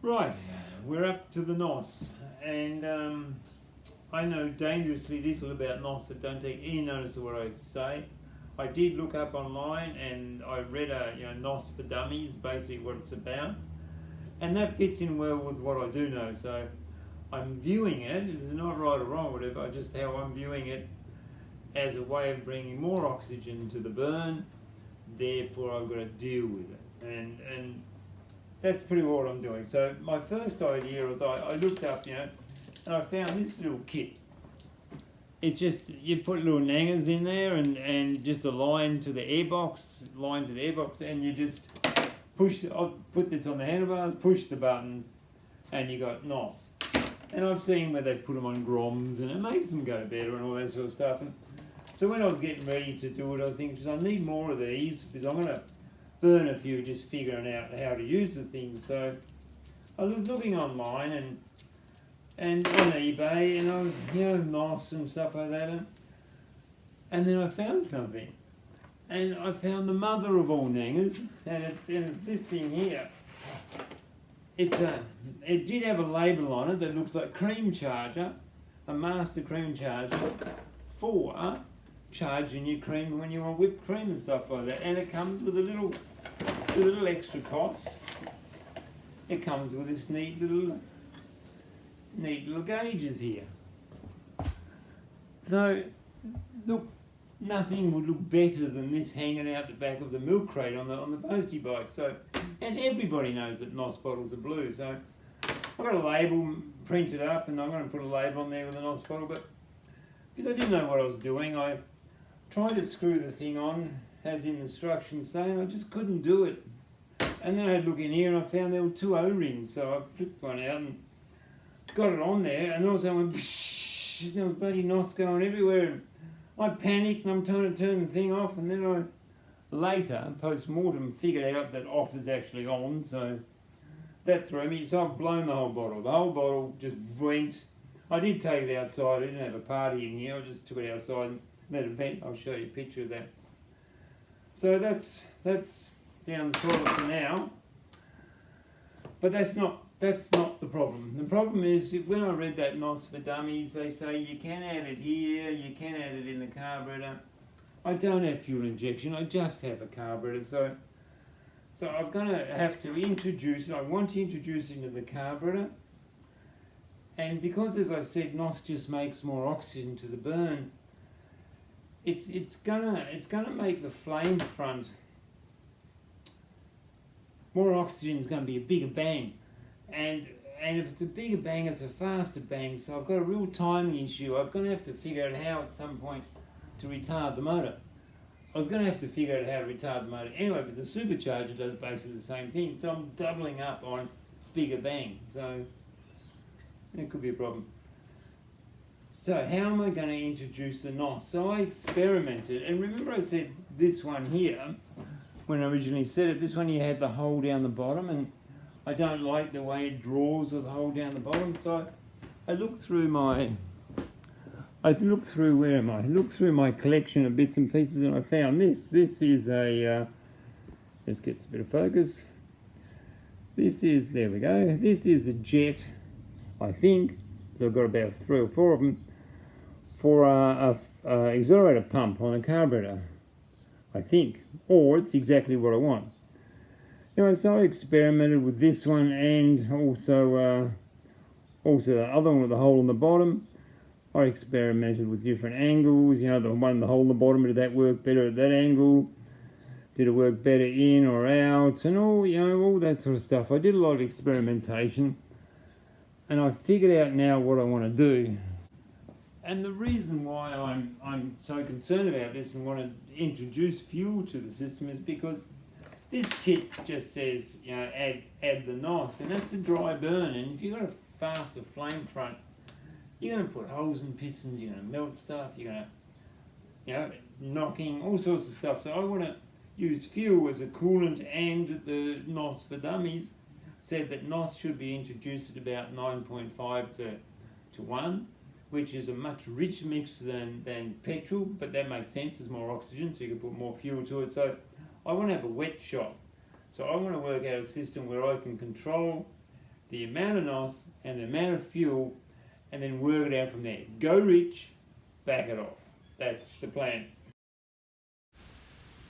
Right, we're up to the NOS, and I know dangerously little about NOS, so don't take any notice of what I say. I did look up online and I read NOS for dummies, basically what it's about, and that fits in well with what I do know. So I'm viewing it, it's not right or wrong or whatever, just how I'm viewing it as a way of bringing more oxygen to the burn, therefore I've got to deal with it. And that's pretty well what I'm doing. So my first idea was I looked up, and I found this little kit. It's just, you put little nangers in there and just a line to the airbox, and you just push, I'll put this on the handlebars, push the button, and you got NOS. And I've seen where they put them on groms and it makes them go better and all that sort of stuff. And so when I was getting ready to do it, I think, I need more of these because I'm going to burn a few just figuring out how to use the thing. So I was looking online and on eBay, and I was, NOS and stuff like that, and then I found something, and I found the mother of all nangers, and it's this thing here. It did have a label on it that looks like cream charger, a master cream charger for charging your cream when you want whipped cream and stuff like that, and it comes with a little extra cost. It comes with this neat little gauges here. So look, nothing would look better than this hanging out the back of the milk crate on the postie bike. So, and everybody knows that NOS bottles are blue. So I've got a label printed up, and I'm going to put a label on there with a NOS bottle. But because I didn't know what I was doing, I tried to screw the thing on as in the instructions say, and I just couldn't do it. And then I had to look in here and I found there were two O-rings, so I flipped one out and got it on there, and also I went pshh, and there was bloody NOS going everywhere, and I panicked and I'm trying to turn the thing off, and then I later, post-mortem, figured out that off is actually on, so that threw me. So I've blown the whole bottle. The whole bottle just went. I did take it outside, I didn't have a party in here, I just took it outside and let it vent. I'll show you a picture of that. So that's down the toilet for now, but that's not the problem. The problem is when I read that NOS for dummies, they say you can add it here, you can add it in the carburetor. I don't have fuel injection, I just have a carburetor, so I'm going to have to introduce it. I want to introduce it into the carburetor, and because, as I said, NOS just makes more oxygen to the burn, it's gonna make the flame front more oxygen. Is going to be a bigger bang, and if it's a bigger bang, it's a faster bang. So I've got a real timing issue. I'm going to have to figure out how at some point to retard the motor. I was going to have to figure out how to retard the motor anyway, but the supercharger does basically the same thing. So I'm doubling up on bigger bang. So it could be a problem. So how am I going to introduce the NOS? So I experimented, and remember I said this one here, when I originally said it, this one here had the hole down the bottom, and I don't like the way it draws with the hole down the bottom. So I looked through my collection of bits and pieces, and I found this. This is a, let's get a bit of focus. This is, there we go, this is a jet, I think, so I've got about 3 or 4 of them, for a accelerator pump on a carburetor, I think, or it's exactly what I want. Anyway, so I experimented with this one, and also the other one with the hole in the bottom. I experimented with different angles, the one with the hole in the bottom, did that work better at that angle? Did it work better in or out? And all that sort of stuff. I did a lot of experimentation, and I figured out now what I want to do. And the reason why I'm so concerned about this and want to introduce fuel to the system is because this kit just says, add the NOS, and that's a dry burn. And if you've got a faster flame front, you're going to put holes in pistons, you're going to melt stuff, you're going to, knocking, all sorts of stuff. So I want to use fuel as a coolant, and the NOS for dummies said that NOS should be introduced at about 9.5 to 1. Which is a much richer mix than petrol, but that makes sense, there's more oxygen, so you can put more fuel to it. So I want to have a wet shop. So I want to work out a system where I can control the amount of NOS and the amount of fuel, and then work it out from there. Go rich, back it off. That's the plan.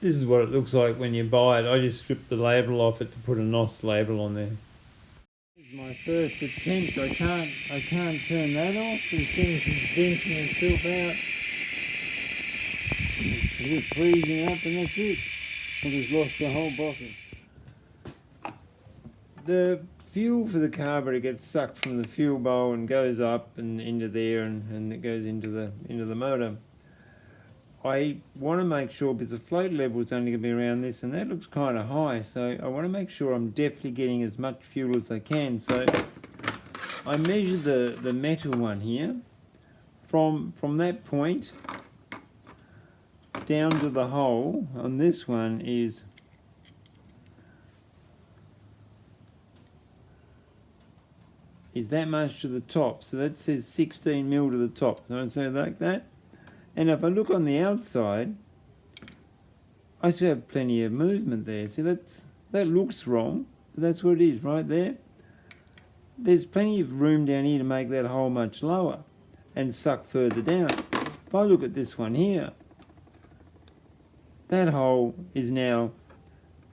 This is what it looks like when you buy it. I just stripped the label off it to put a NOS label on there. This is my first attempt. I can't turn that off. This thing is venting itself out. It's just freezing up and that's it. I just lost the whole bottle. The fuel for the carburetor gets sucked from the fuel bowl and goes up and into there, and it goes into the motor. I want to make sure, because the float level is only going to be around this, and that looks kind of high, so I want to make sure I'm definitely getting as much fuel as I can. So I measure the metal one here from that point down to the hole on this one is that much to the top. So that says 16 mil to the top. So I say like that. And if I look on the outside, I still have plenty of movement there. See, that looks wrong, but that's what it is right there. There's plenty of room down here to make that hole much lower and suck further down. If I look at this one here, that hole is now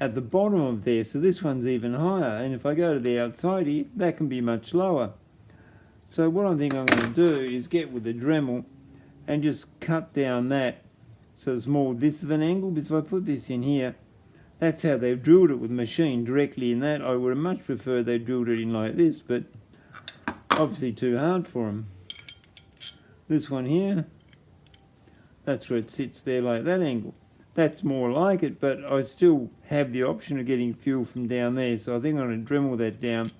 at the bottom of there, so this one's even higher. And if I go to the outside here, that can be much lower. So what I think I'm going to do is get with the Dremel and just cut down that so it's more this of an angle, because if I put this in here, that's how they've drilled it with machine, directly in that. I would have much preferred they drilled it in like this, but obviously too hard for them. This one here, that's where it sits there like that angle. That's more like it, but I still have the option of getting fuel from down there, so I think I'm going to Dremel that down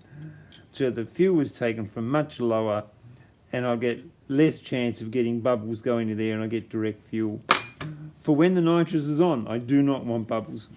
so the fuel is taken from much lower, and I'll get less chance of getting bubbles going to there, and I get direct fuel. For when the nitrous is on, I do not want bubbles.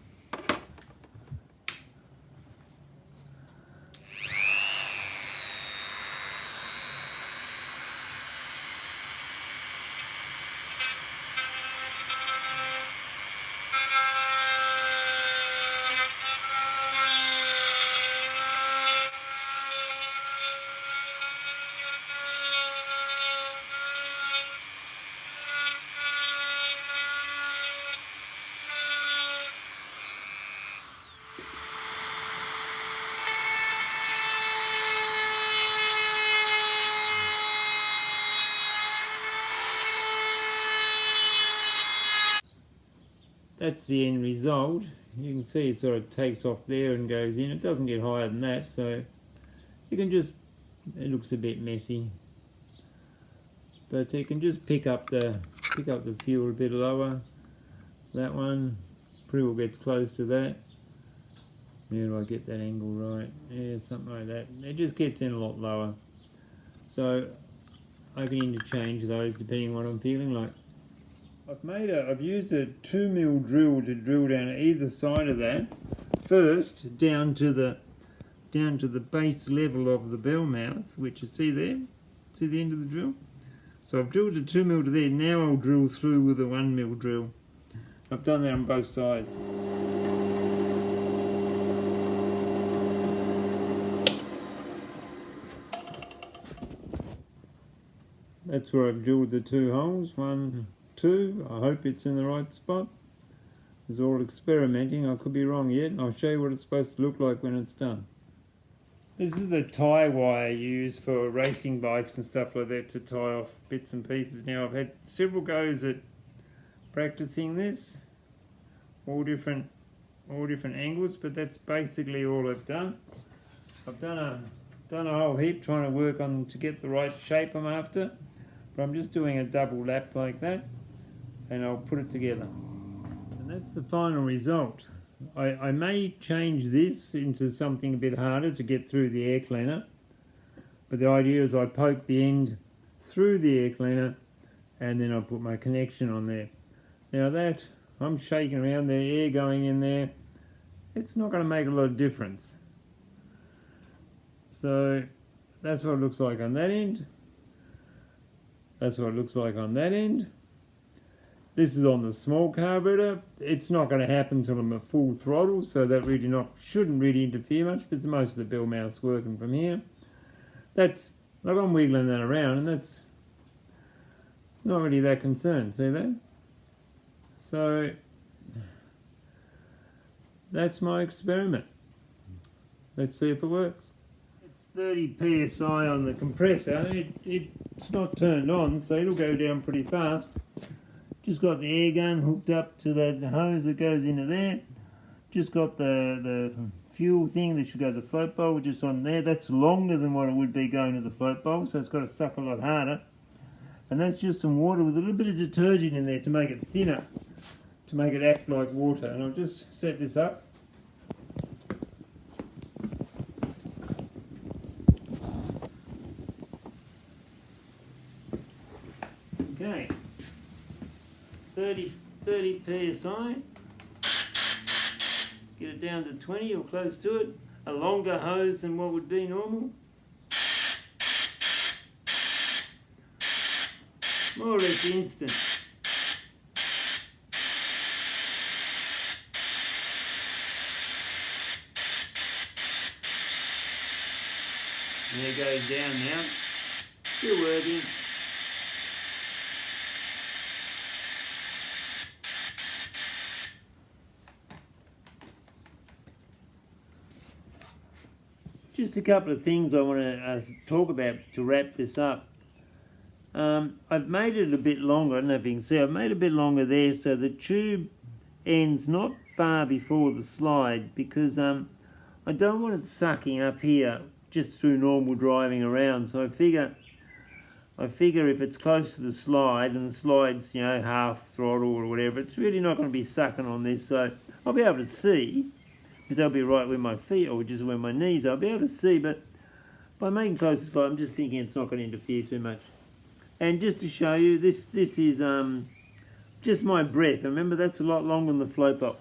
That's the end result. You can see it sort of takes off there and goes in. It doesn't get higher than that, so you can just, it looks a bit messy, but you can just pick up the fuel a bit lower. That one pretty well gets close to that. How do I get that angle right? Yeah, something like that. It just gets in a lot lower. So I can interchange those depending on what I'm feeling like. I've used a 2 mil drill to drill down either side of that. First, down to the base level of the bell mouth, which you see there. See the end of the drill? So I've drilled a 2 mil to there. Now I'll drill through with a 1 mil drill. I've done that on both sides. That's where I've drilled the 2 holes. 1, 2. I hope it's in the right spot. It's all experimenting. I could be wrong yet. I'll show you what it's supposed to look like when it's done. This is the tie wire used for racing bikes and stuff like that to tie off bits and pieces. Now I've had several goes at practicing this, all different angles, but that's basically all I've done. I've done a whole heap trying to work on to get the right shape I'm after, but I'm just doing a double lap like that, and I'll put it together. And that's the final result. I may change this into something a bit harder to get through the air cleaner, but the idea is I poke the end through the air cleaner and then I put my connection on there. Now that, I'm shaking around, the air going in there, it's not going to make a lot of difference. So that's what it looks like on that end. That's what it looks like on that end. This is on the small carburetor. It's not going to happen until I'm at full throttle, so that really shouldn't really interfere much, because most of the bell mouth's working from here. That's, like, I'm wiggling that around, and that's not really that concerned, see that? So that's my experiment. Let's see if it works. It's 30 psi on the compressor. It's not turned on, so it'll go down pretty fast. Just got the air gun hooked up to the hose that goes into there. Just got the fuel thing that should go to the float bowl just on there. That's longer than what it would be going to the float bowl, so it's got to suck a lot harder. And that's just some water with a little bit of detergent in there to make it thinner, to make it act like water. And I'll just set this up. Okay. 30 psi, get it down to 20 or close to it, a longer hose than what would be normal, more or less instant. And it goes down now, still working. Just a couple of things I want to talk about to wrap this up. I've made it a bit longer. I don't know if you can see. I've made it a bit longer there, so the tube ends not far before the slide, because I don't want it sucking up here just through normal driving around. So I figure if it's close to the slide and the slide's, you know, half throttle or whatever, it's really not going to be sucking on this. So I'll be able to see, because they'll be right where my feet or just where my knees are. I'll be able to see, but by making close to the slide, I'm just thinking it's not going to interfere too much. And just to show you, this is just my breath. Remember, that's a lot longer than the float bowl.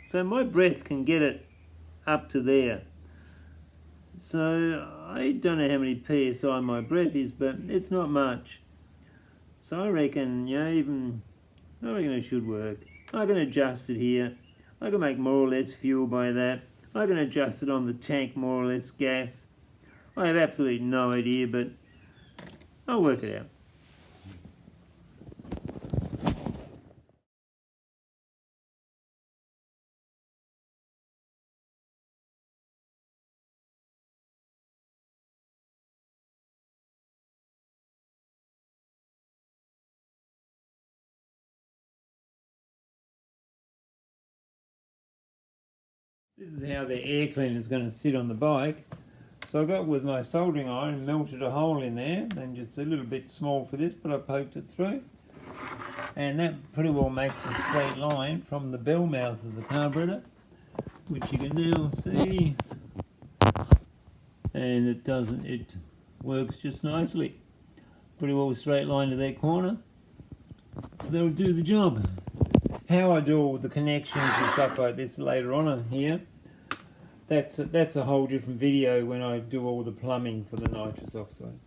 So my breath can get it up to there. So I don't know how many psi my breath is, but it's not much. So I reckon, you know, I reckon it should work. I can adjust it here. I can make more or less fuel by that. I can adjust it on the tank, more or less gas. I have absolutely no idea, but I'll work it out. This is how the air cleaner is going to sit on the bike. So I got with my soldering iron and melted a hole in there, and just a little bit small for this, but I poked it through. And that pretty well makes a straight line from the bell mouth of the carburetor, which you can now see. And it works just nicely. Pretty well a straight line to that corner. That'll do the job. How I do all the connections and stuff like this later on here, that's a whole different video when I do all the plumbing for the nitrous oxide.